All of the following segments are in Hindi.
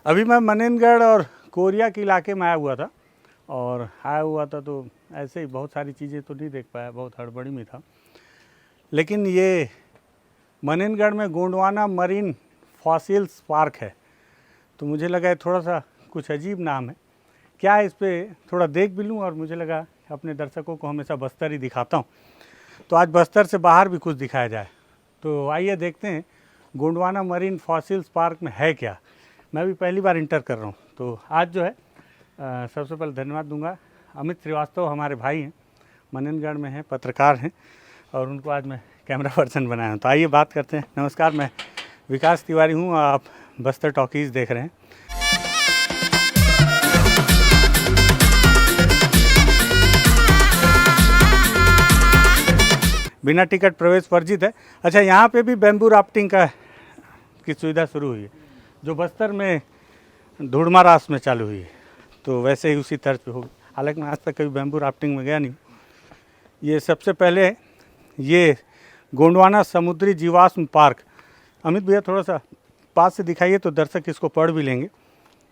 अभी मैं मनेनगढ़ और कोरिया के इलाके में आया हुआ था और आया हुआ था तो ऐसे ही बहुत सारी चीज़ें तो नहीं देख पाया, बहुत हड़बड़ी में था। लेकिन ये मनेनगढ़ में गोंडवाना मरीन फॉसिल्स पार्क है, तो मुझे लगा ये थोड़ा सा कुछ अजीब नाम है, क्या है इस पर थोड़ा देख भी लूँ। और मुझे लगा अपने दर्शकों को हमेशा बस्तर ही दिखाता हूँ, तो आज बस्तर से बाहर भी कुछ दिखाया जाए। तो आइए देखते हैं गोंडवाना मरीन फॉसिल्स पार्क में है क्या। मैं भी पहली बार इंटर कर रहा हूँ, तो आज जो है सबसे पहले धन्यवाद दूंगा अमित श्रीवास्तव, हमारे भाई हैं, मनेनगढ़ में हैं, पत्रकार हैं, और उनको आज मैं कैमरा पर्सन बनाया हूँ। तो आइए बात करते हैं। नमस्कार, मैं विकास तिवारी हूँ, आप बस्तर टॉकीज़ देख रहे हैं। बिना टिकट प्रवेश वर्जित है। अच्छा, यहाँ पे भी बैम्बू राफ्टिंग की सुविधा शुरू हुई है, जो बस्तर में धुड़मारास में चालू हुई है, तो वैसे ही उसी तर्ज पे होगी। हालांकि मैं आज तक कभी बैम्बू राफ्टिंग में गया नहीं। ये सबसे पहले ये गोंडवाना समुद्री जीवाश्म पार्क। अमित भैया थोड़ा सा पास से दिखाइए तो दर्शक इसको पढ़ भी लेंगे।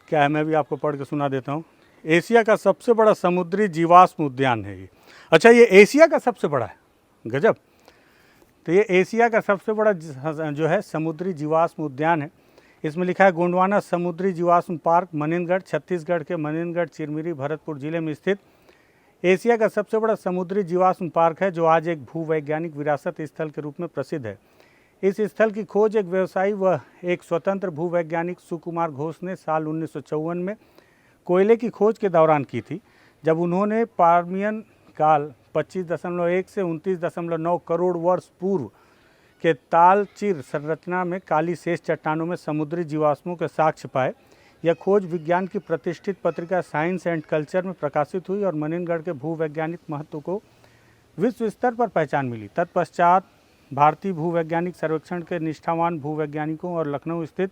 क्या है, मैं भी आपको पढ़ के सुना देता हूँ। एशिया का सबसे बड़ा समुद्री जीवाश्म उद्यान है ये। अच्छा, ये एशिया का सबसे बड़ा है, गजब। तो ये एशिया का सबसे बड़ा जो है समुद्री जीवाश्म उद्यान है। इसमें लिखा है गोंडवाना समुद्री जीवाश्म पार्क, मनेनगढ़, छत्तीसगढ़ के मनेनगढ़, चिरमिरी, भरतपुर जिले में स्थित एशिया का सबसे बड़ा समुद्री जीवाश्म पार्क है, जो आज एक भूवैज्ञानिक विरासत स्थल के रूप में प्रसिद्ध है। इस स्थल की खोज एक व्यवसायी व एक स्वतंत्र भूवैज्ञानिक सुकुमार घोष ने साल 1954 में कोयले की खोज के दौरान की थी, जब उन्होंने पार्मियन काल 25.1 से 29.9 करोड़ वर्ष पूर्व के तालचिर संरचना में काली शेष चट्टानों में समुद्री जीवाश्मों के साक्ष्य पाए। यह खोज विज्ञान की प्रतिष्ठित पत्रिका साइंस एंड कल्चर में प्रकाशित हुई और मनेनगढ़ के भूवैज्ञानिक महत्व को विश्व स्तर पर पहचान मिली। तत्पश्चात भारतीय भूवैज्ञानिक सर्वेक्षण के निष्ठावान भूवैज्ञानिकों और लखनऊ स्थित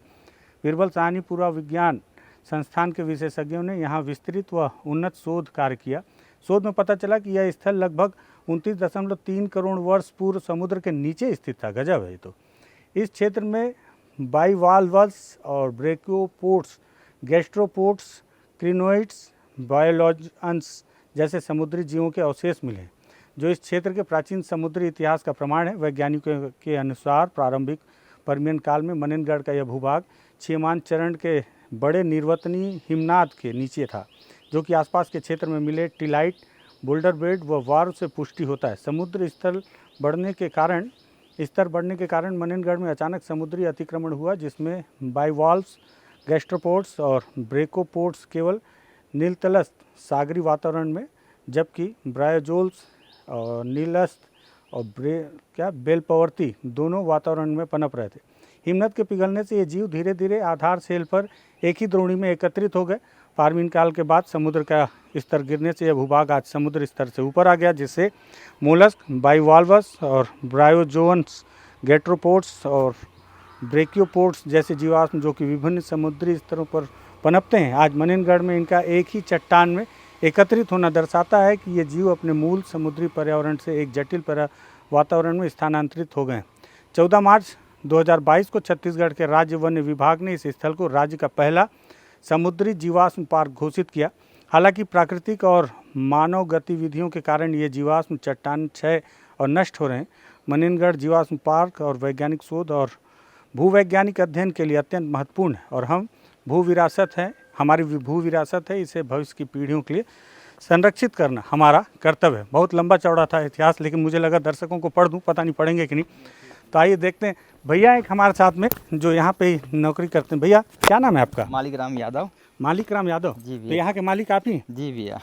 बीरबल साहनीपुरा विज्ञान संस्थान के विशेषज्ञों ने यहाँ विस्तृत व उन्नत शोध कार्य किया। शोध में पता चला कि यह स्थल लगभग 29.3 करोड़ वर्ष पूर्व समुद्र के नीचे स्थित था। गजब है। तो इस क्षेत्र में बाइवाल्वस और ब्रेकियोपोड्स, गैस्ट्रोपोड्स, क्रिनोइड्स, बायोलॉजियंस जैसे समुद्री जीवों के अवशेष मिले, जो इस क्षेत्र के प्राचीन समुद्री इतिहास का प्रमाण है। वैज्ञानिकों के अनुसार प्रारंभिक पर्मियन काल में मनेनगढ़ का यह भूभाग छियमान चरण के बड़े निर्वतनीय हिमनाद के नीचे था, जो कि आसपास के क्षेत्र में मिले टिलाइट, बोल्डर बेड व वार्व से पुष्टि होता है। समुद्र स्तर बढ़ने के कारण मनेनगढ़ में अचानक समुद्री अतिक्रमण हुआ, जिसमें बाइवाल्व्स, गैस्ट्रोपोड्स और ब्रेकोपोड्स केवल नीलतलस्थ सागरी वातावरण में, जबकि ब्रायोजोल्स और नीलस्थ और बेलपवर्ती दोनों वातावरण में पनप रहे थे। हिमनद के पिघलने से ये जीव धीरे धीरे आधार सेल पर एक ही द्रोणी में एकत्रित हो गए। पार्मियन काल के बाद समुद्र का स्तर गिरने से यह भूभाग आज समुद्र स्तर से ऊपर आ गया, जिससे मोलस्क, बाइवाल्वस और ब्रायोजोन्स, गैस्ट्रोपोड्स और ब्रेकियोपोड्स जैसे जीवाश्म, जो कि विभिन्न समुद्री स्तरों पर पनपते हैं, आज मनेनगढ़ में इनका एक ही चट्टान में एकत्रित होना दर्शाता है कि ये जीव अपने मूल समुद्री पर्यावरण से एक जटिल वातावरण में स्थानांतरित हो गए। 14 मार्च 2022 को छत्तीसगढ़ के राज्य वन्य विभाग ने इस स्थल को राज्य का पहला समुद्री जीवाश्म पार्क घोषित किया। हालांकि प्राकृतिक और मानव गतिविधियों के कारण ये जीवाश्म चट्टान क्षय और नष्ट हो रहे हैं। मनेनगढ़ जीवाश्म पार्क और वैज्ञानिक शोध और भूवैज्ञानिक अध्ययन के लिए अत्यंत महत्वपूर्ण है, और हमारी भू विरासत है, इसे भविष्य की पीढ़ियों के लिए संरक्षित करना हमारा कर्तव्य है। बहुत लंबा चौड़ा था इतिहास, लेकिन मुझे लगा दर्शकों को पढ़ दूँ, पता नहीं पढ़ेंगे कि नहीं। तो आइए देखते हैं। भैया एक हमारे साथ में जो यहाँ पे नौकरी करते हैं। भैया क्या नाम है आपका? मालिक राम यादव। मालिक राम यादव जी तो भैया। यहाँ के मालिक आप ही हैं? जी भैया।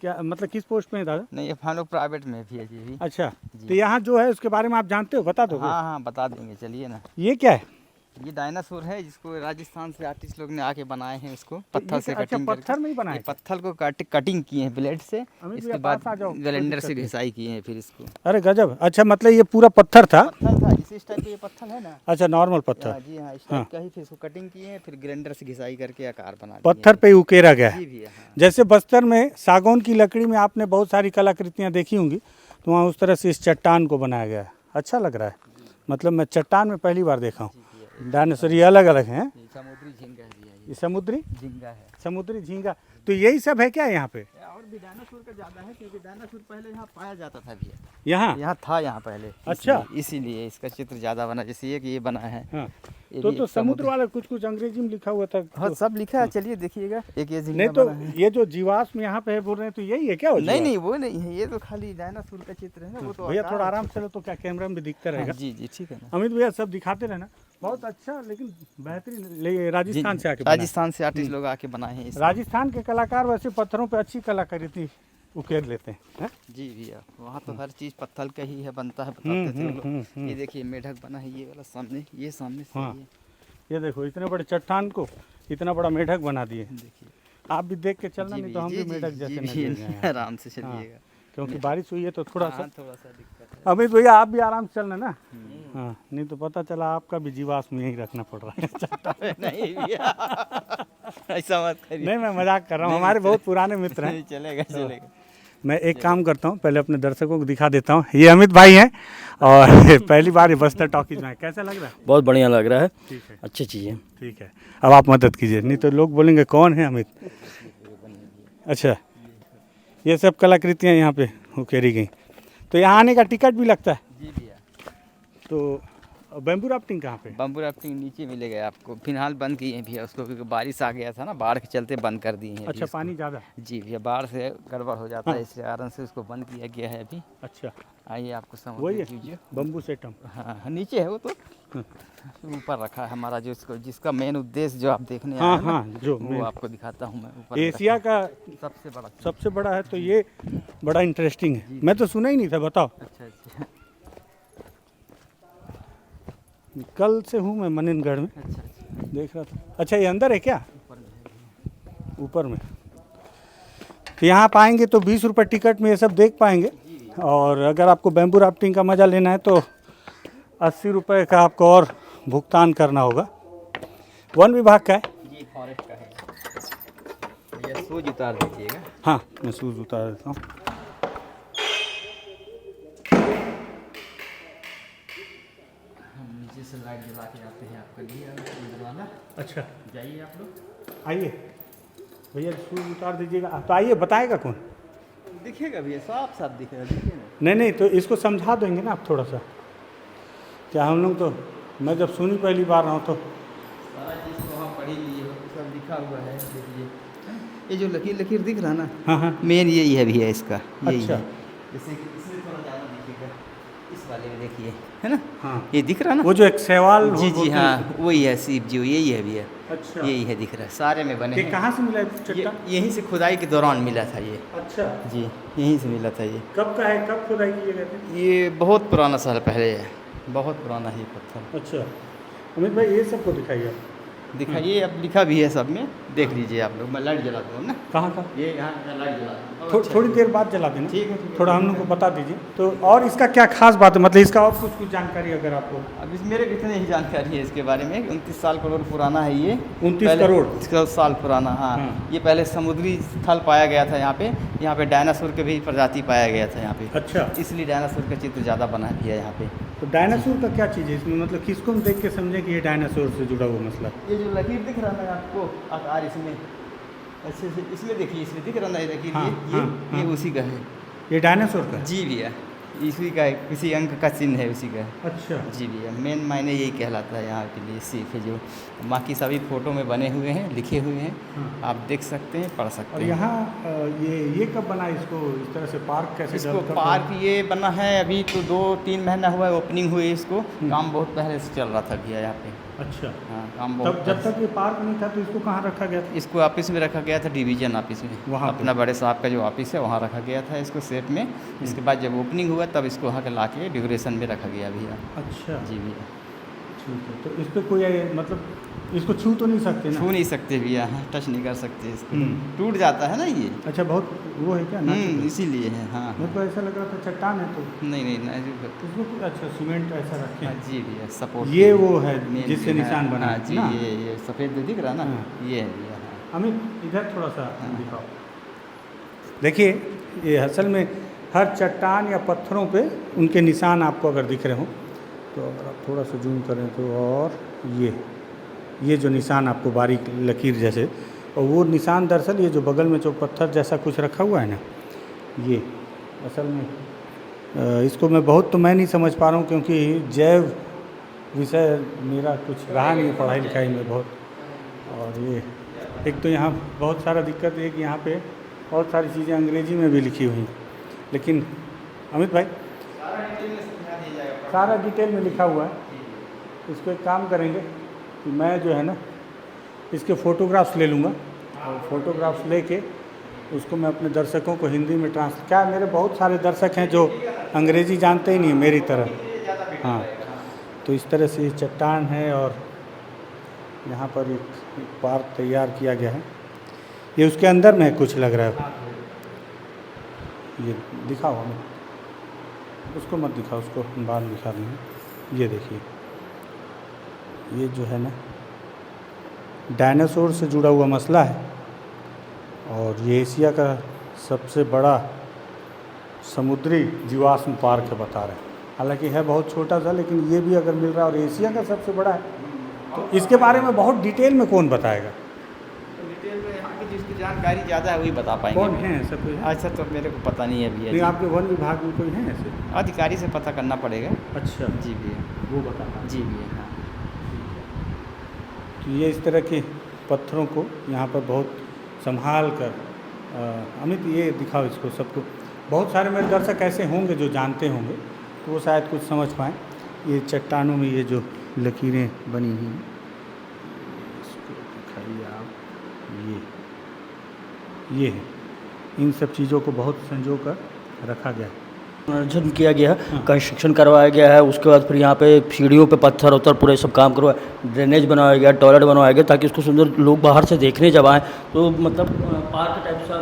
क्या मतलब किस पोस्ट में है दादा? नहीं, हम लोग प्राइवेट में भी है जी भी। अच्छा, तो यहाँ जो है उसके बारे में आप जानते हो, बता दो। हाँ हाँ, बता देंगे, चलिए ना। ये क्या है? ये डायनासोर है, जिसको राजस्थान से आर्टिस्ट लोग ने आके बनाए हैं। इसको पत्थर से अच्छा, कटिंग पत्थर में ही बनाए? पत्थर को कटिंग किए हैं ब्लेड से, अमित इसके भैया बाद पास आ जाओ, ग्राइंडर से घिसाई किए हैं फिर इसको। अरे गजब। अच्छा, मतलब ये पूरा पत्थर था? पत्थर था, इस टाइप का ये पत्थर है ना। अच्छा, नॉर्मल पत्थर। जी हाँ, इस टाइप का ही। फिर इसको कटिंग किए हैं, फिर ग्राइंडर से घिसाई करके आकार बना दिए। पत्थर पे उकेरा गया है। जी भैया। हाँ। जैसे बस्तर में सागौन की लकड़ी में आपने बहुत सारी कलाकृतियाँ देखी होंगी, तो वहाँ उस तरह से इस चट्टान को बनाया गया है। अच्छा लग रहा है। मतलब मैं चट्टान में पहली बार देखा हूँ। डायनासोर ये अलग अलग हैं। समुद्री झींगा है ये समुद्री झींगा है। समुद्री झींगा, तो यही सब है क्या यहाँ पे? और भी डायनासोर का ज़्यादा है, क्योंकि डायनासोर पहले यहाँ पाया जाता था भैया। यहाँ यहाँ था यहाँ पहले। अच्छा। इसीलिए इसका चित्र ज़्यादा बना, जैसे ये कि ये बना है। हाँ, ये तो भी तो एक समुद्र वाला कुछ कुछ अंग्रेजी में लिखा हुआ था। हाँ तो, सब लिखा है, चलिए देखिएगा। एक ये झींगा नहीं तो बना है। ये जो जीवाश्म यहाँ पे है बोल रहे हैं, तो यही है क्या वो नहीं जीवाश्म? नहीं वो नहीं है, ये तो खाली डायनासोर का चित्र है ना। वो तो भैया आकार थोड़ा है। आराम से लो, तो क्या कैमरा में भी दिखता हाँ, रहेगा। जी जी ठीक है ना। अमित भैया सब दिखाते रहना, बहुत अच्छा, लेकिन बेहतरीन। राजस्थान से आके बना है। राजस्थान से आर्टिस्ट लोग आके बनाए हैं इसको। राजस्थान के कलाकार वैसे पत्थरों पे अच्छी कलाकृति उकेर लेते हैं। जी भैया, वहाँ तो हर चीज़ पत्थर का ही है, बनता है, बताते थे वो लोग। ये देखिए मेढक बना है, ये वाला सामने, ये सामने से हाँ। ये ये देखो इतने बड़े चट्टान को इतना बड़ा मेढक बना दिए। देखिए। आप भी देख के चलना, जी नहीं तो हम जी, भी जी, मेढक जी, जैसे जी, नजर जी, जाएं। आराम से चलिएगा। क्योंकि बारिश हुई है तो थोड़ा सा। हाँ, थोड़ा सा दिक्कत है। अमित भैया आप भी आराम से चलना ना। हाँ, नहीं तो पता चला आपका भी जीवाश्म यहीं रखना पड़ रहा है। नहीं भैया, ऐसा मत करिए। नहीं, मैं मजाक कर रहा हूँ, हमारे बहुत पुराने मित्र हैं। नहीं, चलेगा चलेगा। मैं एक काम करता हूँ, पहले अपने दर्शकों को दिखा देता हूँ। ये अमित भाई हैं और पहली बार ये बस्तर टॉकीज में आए। कैसा लग रहा है? बहुत बढ़िया लग रहा है, ठीक है, अच्छी चीज़ है। ठीक है। अब आप मदद कीजिए, नहीं तो लोग बोलेंगे कौन है अमित। अच्छा, ये सब कलाकृतियाँ यहाँ पे उकेरी गई। तो यहाँ आने का टिकट भी लगता है? जी भैया। तो बैम्बू राफ्टिंग कहाँ पे? बम्बू राफ्टिंग नीचे मिलेगा आपको, फिलहाल बंद किए हैं भैया उसको, क्योंकि बारिश आ गया था ना, बाढ़ के चलते बंद कर दिए हैं। अच्छा, पानी ज़्यादा? जी भैया, बाढ़ से गड़बड़ हो जाता है, इस कारण से उसको बंद किया गया है अभी। अच्छा, आइए आपको समझ वही है दीजिए। बम्बू सेटम। हाँ नीचे है वो तो, ऊपर रखा है हमारा, जो इसको जिसका मेन उद्देश्य जो आप देखने आए हाँ हैं ना, हाँ, जो वो आपको दिखाता हूँ मैं। ऊपर एशिया का सबसे बड़ा। सबसे बड़ा है, तो ये बड़ा इंटरेस्टिंग है। मैं तो सुना ही नहीं था, बताओ। अच्छा अच्छा कल से हूँ मैं मनिनगढ़ में, अच्छा अच्छा। देख रहा था। अच्छा, ये अंदर है क्या? ऊपर में। तो यहाँ पाएंगे तो 20 रुपये टिकट में ये सब देख पाएंगे। और अगर आपको बैम्बू राफ्टिंग का मज़ा लेना है तो 80 रुपये का आपको और भुगतान करना होगा। वन विभाग का है। जी फॉरेस्ट का है। ये सूज उतार दीजिएगा। हाँ, मैं शूज़ उतार देता हूँ। हम नीचे से लाइट जला के आते हैं आपके लिए अंदर वाला। अच्छा, जाइए आप लोग। आइए भैया, शूज़ उतार दीजिएगा। तो आइए, बताएगा कौन? दिखेगा भैया, साफ साफ दिखेगा, देखिए ना। नहीं नहीं, तो इसको समझा देंगे ना आप थोड़ा सा। क्या हम लोग तो, मैं जब सुनी पहली बार रहा हूँ तो। सारा चीज़ को वहाँ पढ़ ही लिए हो, सब लिखा हुआ है, देखिए। ये जो लकीर लकीर दिख रहा ना, हाँ हाँ, मेन यही है भैया इसका, यही अच्छा। है। जैसे कि इसमें थोड़ा ज़्यादा दिखेगा, इस वाले में देखिए, है ना। हाँ, ये दिख रहा ना, वो जो एक सवाल जी जी हाँ, वही है शिव जी, यही है भैया। अच्छा, यही है, दिख रहा है, सारे में बने ये हैं। कहाँ से मिला है ये चट्टान? यहीं से खुदाई के दौरान मिला था ये। अच्छा, जी यहीं से मिला था ये। कब का है, कब खुदाई किए गए थे? ये बहुत पुराना साल पहले है, बहुत पुराना है ये पत्थर। अच्छा, अमित भाई ये सबको दिखाइए आप। दिखाइए, अब लिखा भी है सब में, देख लीजिए आप लोग। मैं लाइट जलाता हूँ ना, कहाँ का? ये यहाँ का लाइट जलाता हूँ। थोड़ी देर बाद जला देना। ठीक है, ठीक है। थोड़ा हम लोग को बता दीजिए। तो और इसका क्या खास बात है, मतलब इसका और कुछ जानकारी अगर आपको? अब इस मेरे कितने ही जानकारी है इसके बारे में। 29 साल करोड़ पुराना है ये। 29 पहले- करोड़? 29 साल पुराना, हाँ। हाँ। ये पहले समुद्री स्थल पाया गया था यहाँ पे डायनासोर के भी प्रजाति पाया गया था यहाँ पे, अच्छा, इसलिए डायनासोर का चित्र ज़्यादा बना है यहाँ पे। तो डायनासोर का क्या चीज़ है इसमें, मतलब किसको हम देख के समझें कि ये डायनासोर से जुड़ा हुआ मसला? ये जो लकीर दिख रहा है आपको आकार, इसमें अच्छे से इसमें देखिए, इसमें दिख रहा है ये लकीर, हाँ, ये हाँ, ये हाँ। उसी का है। ये डायनासोर का? जी भैया, इसी का है, किसी अंक का चिन्ह है उसी का। अच्छा, जी भैया, मेन मायने यही कहलाता है यहाँ के लिए सिर्फ है, जो बाकी सभी फोटो में बने हुए हैं, लिखे हुए हैं, हाँ। आप देख सकते हैं, पढ़ सकते और हैं। यहाँ ये कब बना इसको, इस तरह से पार्क कैसे इसको डेवलप कब पार्क ये बना है अभी तो 2-3 महीना हुआ है ओपनिंग हुई इसको। काम बहुत पहले से चल रहा था भैया यहाँ पे। अच्छा, हाँ, काम तब बहुत जब तक ये पार्क नहीं था तो इसको कहाँ रखा गया था? इसको ऑफिस में रखा गया था, डिवीजन ऑफिस में। वहाँ पे? अपना बड़े साहब का जो ऑफिस है वहाँ रखा गया था इसको सेट में। इसके बाद जब ओपनिंग हुआ तब इसको वहाँ के ला के डेकोरेशन में रखा गया भैया। अच्छा, जी भैया, ठीक है। तो इस पर कोई मतलब इसको छू तो नहीं सकते ना? छू नहीं सकते भैया, हाँ, टच नहीं कर सकते इसको, हम्म। टूट जाता है ना ये। अच्छा, बहुत वो है क्या ना? इसीलिए है, हाँ। मेरे को ऐसा लग रहा था चट्टान है तो नहीं नहीं नहीं, इसको कुछ अच्छा सीमेंट ऐसा रखे हाँ, हैं। जी भैया, सपोर्ट ये वो है मेन जिससे है, निशान बना हाँ है जी, ना? ये सफ़ेद जो दिख रहा है ना, हाँ। ये है भैया, हाँ। अमित इधर थोड़ा सा हाँ। दिखाओ। देखिए, ये असल में हर चट्टान या पत्थरों पे उनके निशान आपको अगर दिख रहे हो तो अगर आप थोड़ा सा जूम करें तो, और ये जो निशान आपको बारीक लकीर जैसे, और वो निशान दरअसल ये जो बगल में जो पत्थर जैसा कुछ रखा हुआ है ना, ये असल में इसको मैं बहुत तो मैं नहीं समझ पा रहा हूँ, क्योंकि जैव विषय मेरा कुछ रहा नहीं है पढ़ाई लिखाई में बहुत। और ये एक तो यहाँ बहुत सारा दिक्कत है कि यहाँ पे बहुत सारी चीज़ें अंग्रेजी में भी लिखी हुई हैं, लेकिन अमित भाई सारा डिटेल में लिखा हुआ है। इसको एक काम करेंगे कि मैं जो है ना इसके फ़ोटोग्राफ्स ले लूँगा, और फ़ोटोग्राफ्स लेके उसको मैं अपने दर्शकों को हिंदी में क्या मेरे बहुत सारे दर्शक हैं जो अंग्रेज़ी जानते ही नहीं है मेरी तरह। हाँ, तो इस तरह से ये चट्टान है, और यहाँ पर एक पार्क तैयार किया गया है। ये उसके अंदर में कुछ लग रहा है, ये दिखाओ हमें, उसको मत दिखाओ, उसको बाद में दिखा देंगे। ये देखिए, ये जो है ना डायनासोर से जुड़ा हुआ मसला है, और ये एशिया का सबसे बड़ा समुद्री जीवाश्म पार्क है बता रहे हैं। हालांकि है बहुत छोटा सा, लेकिन ये भी अगर मिल रहा है और एशिया का सबसे बड़ा है, तो इसके बारे में बहुत डिटेल में कौन बताएगा? डिटेल में यहाँ की जिसकी जानकारी ज़्यादा है वही बता पाएंगे। कौन है ऐसा कोई है? अच्छा, तो मेरे को पता नहीं है भैया। नहीं, आपके वन विभाग में कोई है ऐसे? अधिकारी से पता करना पड़ेगा। अच्छा जी भैया, वो बताना। जी भैया। हाँ, तो ये इस तरह के पत्थरों को यहाँ पर बहुत संभाल कर अमित ये दिखाओ इसको सबको। बहुत सारे मेरे दर्शक ऐसे होंगे जो जानते होंगे, तो वो शायद कुछ समझ पाएँ। ये चट्टानों में ये जो लकीरें बनी हुई हैं, इसको दिखाइए आप। ये है, इन सब चीज़ों को बहुत संजो कर रखा गया है। पुनर्जन किया गया है, कंस्ट्रक्शन करवाया गया है। उसके बाद फिर यहाँ पे सीढ़ियों पे पत्थर उत्थर पूरे सब काम करवाया, ड्रेनेज बनवाया गया, टॉयलेट बनवाया गया, ताकि उसको सुंदर लोग बाहर से देखने जब आएँ तो मतलब पार्क टाइप सा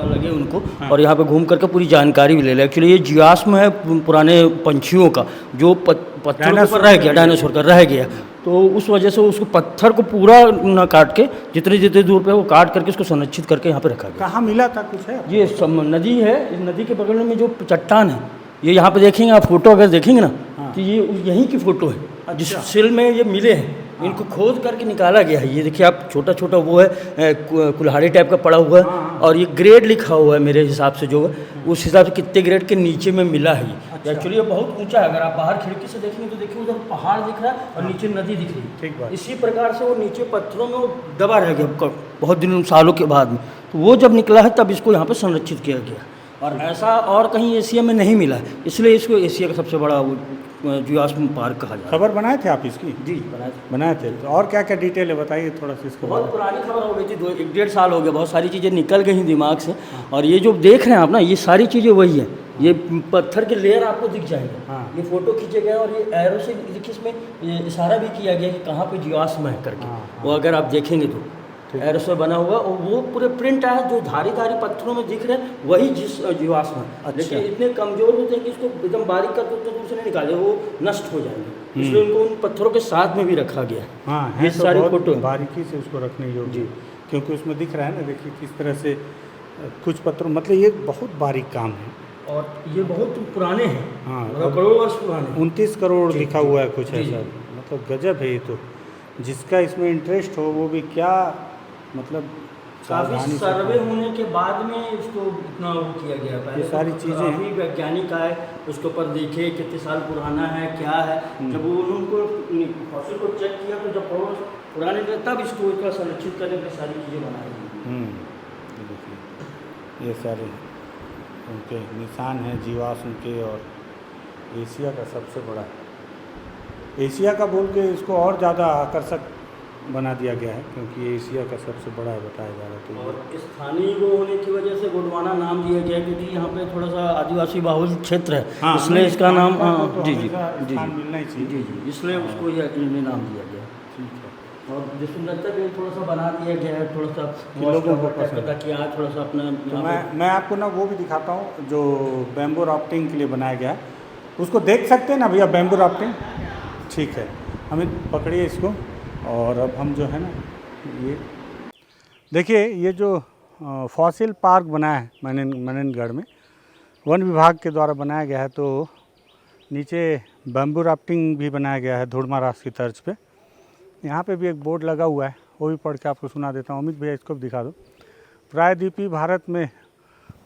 लगे उनको। और यहाँ पे घूम करके पूरी जानकारी भी ले लें। एक्चुअली ये जीवाश्म है पुराने पंछियों का, जो पत्थरों पर रह गया, डायनासोर का रह गया, तो उस वजह से उसको पत्थर को पूरा न काट के जितने जितने दूर पे वो काट करके उसको संरक्षित करके यहाँ पे रखा गया। कहाँ मिला था कुछ है? ये नदी है, इस नदी के बगल में जो चट्टान है, ये यहाँ पे देखेंगे आप, फोटो अगर देखेंगे ना, तो ये यहीं की फोटो है जिस सिल में ये मिले हैं। इनको खोद करके निकाला गया है। ये देखिए आप, छोटा छोटा वो है कुल्हाड़ी टाइप का पड़ा हुआ है, और ये ग्रेड लिखा हुआ है मेरे हिसाब से, जो है उस हिसाब से कितने ग्रेड के नीचे में मिला है ये। एक्चुअली ये बहुत ऊंचा है, अगर आप बाहर खिड़की से देखेंगे तो देखिए उधर पहाड़ दिख रहा है और नीचे नदी दिख रही है। ठीक बात। इसी प्रकार से वो नीचे पत्थरों में वो दबा रह गया बहुत दिनों सालों के बाद में, तो वो जब निकला है तब इसको यहाँ पर संरक्षित किया गया। और ऐसा और कहीं एशिया में नहीं मिला है, इसलिए इसको एशिया का सबसे बड़ा जीवाश्म पार्क कहा जाता है। खबर बनाए थे आप इसकी? जी बनाए थे। तो और क्या क्या डिटेल है बताइए थोड़ा सा इसको। बहुत पुरानी खबर हो गई थी, 1-1.5 साल हो गया, बहुत सारी चीज़ें निकल गई दिमाग से। और ये जो देख रहे हैं आप ना, ये सारी चीज़ें वही है। ये पत्थर के लेयर आपको दिख जाएंगे। ये फोटो खींचे गए, और ये एरो से देखिए इसमें ये इशारा भी किया गया कि कहाँ पे जीवाश्म है करके। वो अगर आप देखेंगे तो एरो से बना हुआ, और वो पूरे प्रिंट है जो धारी धारी पत्थरों में दिख रहे हैं, वही जीवाश्म है। लेकिन इतने कमजोर होते हैं कि इसको एकदम बारीक कर दो तो दूर से नहीं निकाले, वो नष्ट हो जाएंगे, इसलिए उनको उन पत्थरों के साथ में भी रखा गया है। हाँ, ये तो सारी बहुत फोटो बारीकी से उसको रखने योग्य, क्योंकि उसमें दिख रहा है ना, देखिए किस तरह से कुछ पत्थरों, मतलब ये बहुत बारीक काम है, और ये बहुत पुराने हैं। हाँ, करोड़ों वर्ष पुराने। 29 करोड़ लिखा हुआ है कुछ ऐसा, मतलब गजब है ये तो। जिसका इसमें इंटरेस्ट हो वो भी क्या, मतलब काफ़ी सर्वे होने के बाद में इसको इतना वो किया गया। पहले ये सारी चीज़ें काफ़ी वैज्ञानिक आए, उसके ऊपर देखे कितने साल पुराना है क्या है। जब वो उनको फॉसिल को चेक किया तो जब पुराने थे तब इसको इतना संरक्षित करने की सारी चीज़ें बनाई। देखिए ये सारे उनके निशान हैं जीवाश्म के, और एशिया का सबसे बड़ा, एशिया का बोल के इसको और ज़्यादा आकर्षक बना दिया गया है, क्योंकि ये एशिया का सबसे बड़ा है बताया जा रहा है। तो और स्थानीय वो होने की वजह से गोंडवाना नाम दिया गया, क्योंकि यहाँ पे थोड़ा सा आदिवासी बाहुल क्षेत्र है। हाँ, इसलिए इसका नाम जी मिलना ही चाहिए। जी, इसलिए उसको ये नाम दिया गया। ठीक है। और जो सुंदरता भी थोड़ा सा बना दिया गया है, थोड़ा सा लोगों को पसंद है। कि आज थोड़ा सा अपना तो मैं आपको ना वो भी दिखाता हूँ जो बैम्बू राफ्टिंग के लिए बनाया गया है, उसको देख सकते हैं ना भैया, बैम्बू राफ्टिंग। ठीक है, हमें पकड़िए इसको। और अब हम जो है ना, ये देखिए, ये जो फॉसिल पार्क बना है मननगढ़ में, वन विभाग के द्वारा बनाया गया है। तो नीचे बैम्बू राफ्टिंग भी बनाया गया है धुड़मा रास की तर्ज पे। यहाँ पे भी एक बोर्ड लगा हुआ है, वो भी पढ़ के आपको सुना देता हूँ। अमित भैया इसको भी दिखा दो। प्रायद्वीपीय भारत में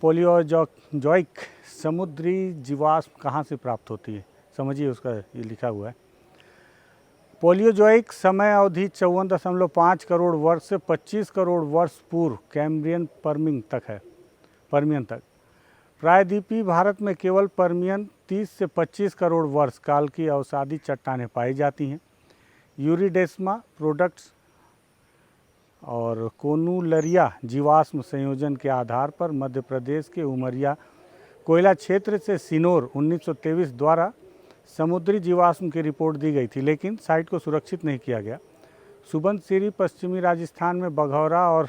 पोलियोजॉइक समुद्री जीवाश्म कहाँ से प्राप्त होती है, समझिए उसका ये लिखा हुआ है। पोलियोजॉइक समय अवधि 54.5 करोड़ वर्ष से 25 करोड़ वर्ष पूर्व कैम्ब्रियन पर्मियन तक। प्रायद्वीपीय भारत में केवल पर्मियन 30 से 25 करोड़ वर्ष काल की अवसादी चट्टानें पाई जाती हैं। यूरिडेस्मा प्रोडक्ट्स और कोनुलरिया जीवाश्म संयोजन के आधार पर मध्य प्रदेश के उमरिया कोयला क्षेत्र से सिनोर 1923 द्वारा समुद्री जीवाश्म की रिपोर्ट दी गई थी, लेकिन साइट को सुरक्षित नहीं किया गया। सुबनसिरी पश्चिमी राजस्थान में बघौरा और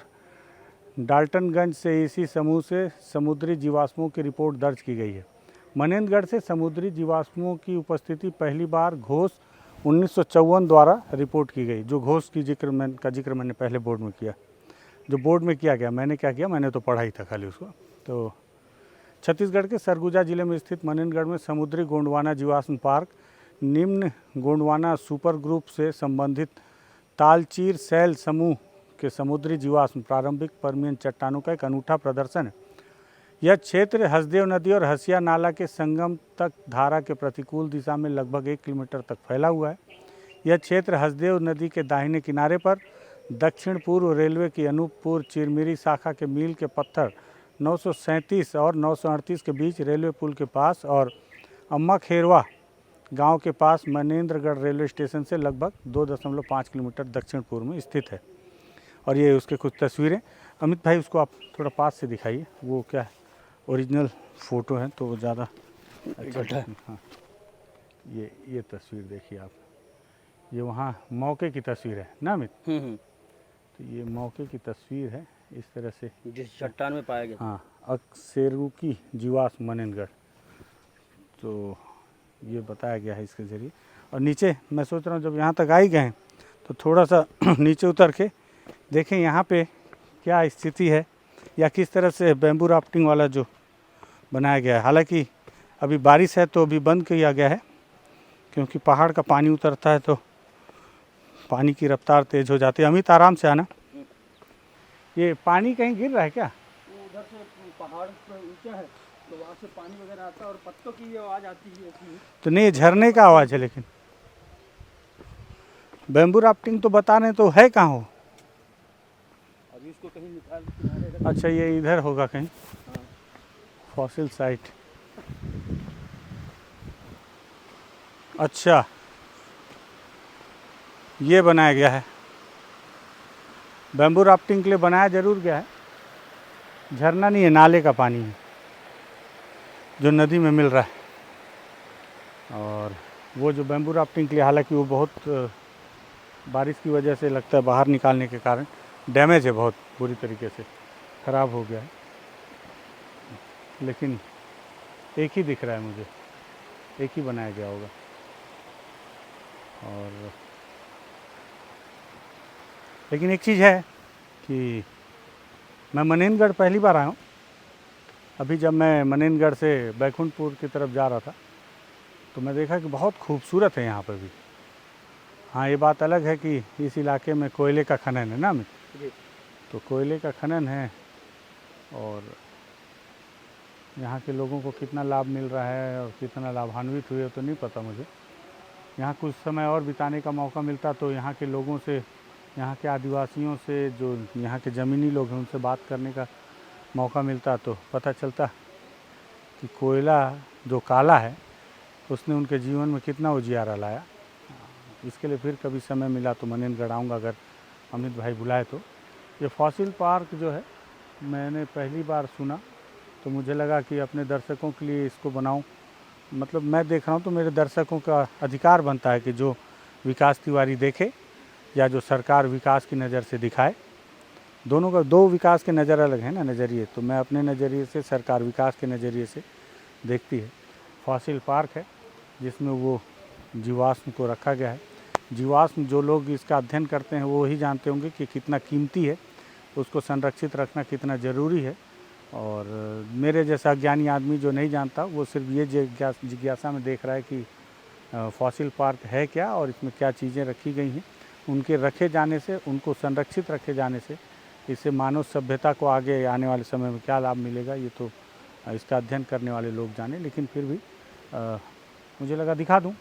डाल्टनगंज से इसी समूह से समुद्री जीवाश्मों की रिपोर्ट दर्ज की गई है। मनेंद्रगढ़ से समुद्री जीवाश्मों की उपस्थिति पहली बार घोष 1954 द्वारा रिपोर्ट की गई। जो घोष की जिक्र मैंने पहले बोर्ड में किया, जो बोर्ड में किया गया, मैंने क्या किया, मैंने तो पढ़ा ही था खाली उसको। तो छत्तीसगढ़ के सरगुजा जिले में स्थित मनेंद्रगढ़ में समुद्री गोंडवाना जीवाश्म पार्क निम्न गोंडवाना सुपर ग्रुप से संबंधित तालचीर सैल समूह के समुद्री जीवाश्म प्रारंभिक पर्मियन चट्टानों का एक अनूठा प्रदर्शन है। यह क्षेत्र हसदेव नदी और हसिया नाला के संगम तक धारा के प्रतिकूल दिशा में लगभग 1 किलोमीटर तक फैला हुआ है। यह क्षेत्र हसदेव नदी के दाहिने किनारे पर दक्षिण पूर्व रेलवे की अनूपपुर चिरमिरी शाखा के मील के पत्थर 937 और 938 के बीच रेलवे पुल के पास और अम्मा खेरवा गांव के पास मनेंद्रगढ़ रेलवे स्टेशन से लगभग 2.5 किलोमीटर दक्षिण पूर्व में स्थित है। और ये उसके कुछ तस्वीरें। अमित भाई उसको आप थोड़ा पास से दिखाइए, वो क्या है, ओरिजिनल फ़ोटो है तो वो ज़्यादा अच्छा है। हाँ, ये तस्वीर देखिए आप, ये वहाँ मौके की तस्वीर है ना अमित। तो ये मौके की तस्वीर है, इस तरह से जिस चट्टान में पाया गया। हाँ, अक्सेरुकी जीवाश्म मनेंद्रगढ़, तो ये बताया गया है इसके ज़रिए। और नीचे मैं सोच रहा हूँ जब यहाँ तक आ ही गए तो थोड़ा सा नीचे उतर के देखें यहाँ पे क्या स्थिति है या किस तरह से बैम्बू राफ्टिंग वाला जो बनाया गया है। हालांकि अभी बारिश है तो अभी बंद किया गया है, क्योंकि पहाड़ का पानी उतरता है तो पानी की रफ्तार तेज़ हो जाती है। अमित आराम से आना। ये पानी कहीं गिर रहा है क्या? उधर से पहाड़ ऊंचा है तो वहाँ से पानी वगैरह आता है और पत्तों की ये आवाज़ आती है। तो नहीं, झरने का आवाज़ है, लेकिन बैम्बू राफ्टिंग तो बता रहे तो है कहाँ हो? अभी इसको कहीं निकाल। अच्छा, ये इधर होगा कहीं। Fossil site. अच्छा, ये बनाया गया है, बैम्बू राफ्टिंग के लिए बनाया जरूर गया है। झरना नहीं है, नाले का पानी है जो नदी में मिल रहा है। और वो जो बैम्बू राफ्टिंग के लिए, हालांकि वो बहुत बारिश की वजह से लगता है बाहर निकालने के कारण डैमेज है, बहुत बुरी तरीके से ख़राब हो गया है। लेकिन एक ही दिख रहा है मुझे, एक ही बनाया गया होगा। और लेकिन एक चीज़ है कि मैं मनेंद्रगढ़ पहली बार आया हूँ। अभी जब मैं मनेंद्रगढ़ से बैकुंठपुर की तरफ जा रहा था तो मैं देखा कि बहुत खूबसूरत है यहाँ पर भी। हाँ, ये बात अलग है कि इस इलाके में कोयले का खनन है ना अमित। तो कोयले का खनन है और यहाँ के लोगों को कितना लाभ मिल रहा है और कितना लाभान्वित हुए तो नहीं पता मुझे। यहाँ कुछ समय और बिताने का मौका मिलता तो यहाँ के लोगों से, यहाँ के आदिवासियों से, जो यहाँ के ज़मीनी लोग हैं उनसे बात करने का मौका मिलता तो पता चलता कि कोयला जो काला है उसने उनके जीवन में कितना उजियारा लाया। इसके लिए फिर कभी समय मिला तो मनेंद्रगढ़ आऊँगा, अगर अमित भाई बुलाए तो। ये फॉसिल पार्क जो है मैंने पहली बार सुना तो मुझे लगा कि अपने दर्शकों के लिए इसको बनाऊं। मतलब मैं देख रहा हूं तो मेरे दर्शकों का अधिकार बनता है कि जो विकास तिवारी देखे या जो सरकार विकास की नज़र से दिखाए। दोनों का, दो विकास के नज़र अलग है ना, नज़रिए। तो मैं अपने नज़रिए से, सरकार विकास के नज़रिए से देखती है। फॉसिल पार्क है जिसमें वो जीवाश्म को रखा गया है। जीवाश्म जो लोग इसका अध्ययन करते हैं वो ही जानते होंगे कि कितना कीमती है, उसको संरक्षित रखना कितना ज़रूरी है। और मेरे जैसा अज्ञानी आदमी जो नहीं जानता वो सिर्फ ये जिज्ञासा में देख रहा है कि फॉसिल पार्क है क्या और इसमें क्या चीज़ें रखी गई हैं। उनके रखे जाने से, उनको संरक्षित रखे जाने से इससे मानव सभ्यता को आगे आने वाले समय में क्या लाभ मिलेगा ये तो इसका अध्ययन करने वाले लोग जाने। लेकिन फिर भी मुझे लगा दिखा दूं,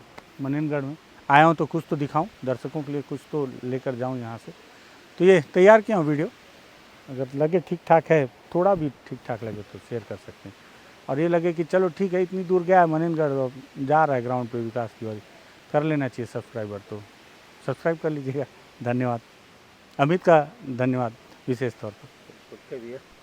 मनेनगढ़ में आया हूं तो कुछ तो दिखाऊं दर्शकों के लिए, कुछ तो लेकर जाऊं यहाँ से। तो ये तैयार किया हूँ वीडियो, अगर लगे ठीक ठाक है, थोड़ा भी ठीक ठाक लगे तो शेयर कर सकते हैं, और ये लगे कि चलो ठीक है इतनी दूर गया है मनेनगढ़, जा रहा है ग्राउंड पे विकास की वजह, कर लेना चाहिए सब्सक्राइबर, तो सब्सक्राइब कर लीजिएगा। धन्यवाद, अमित का धन्यवाद विशेष तौर पर।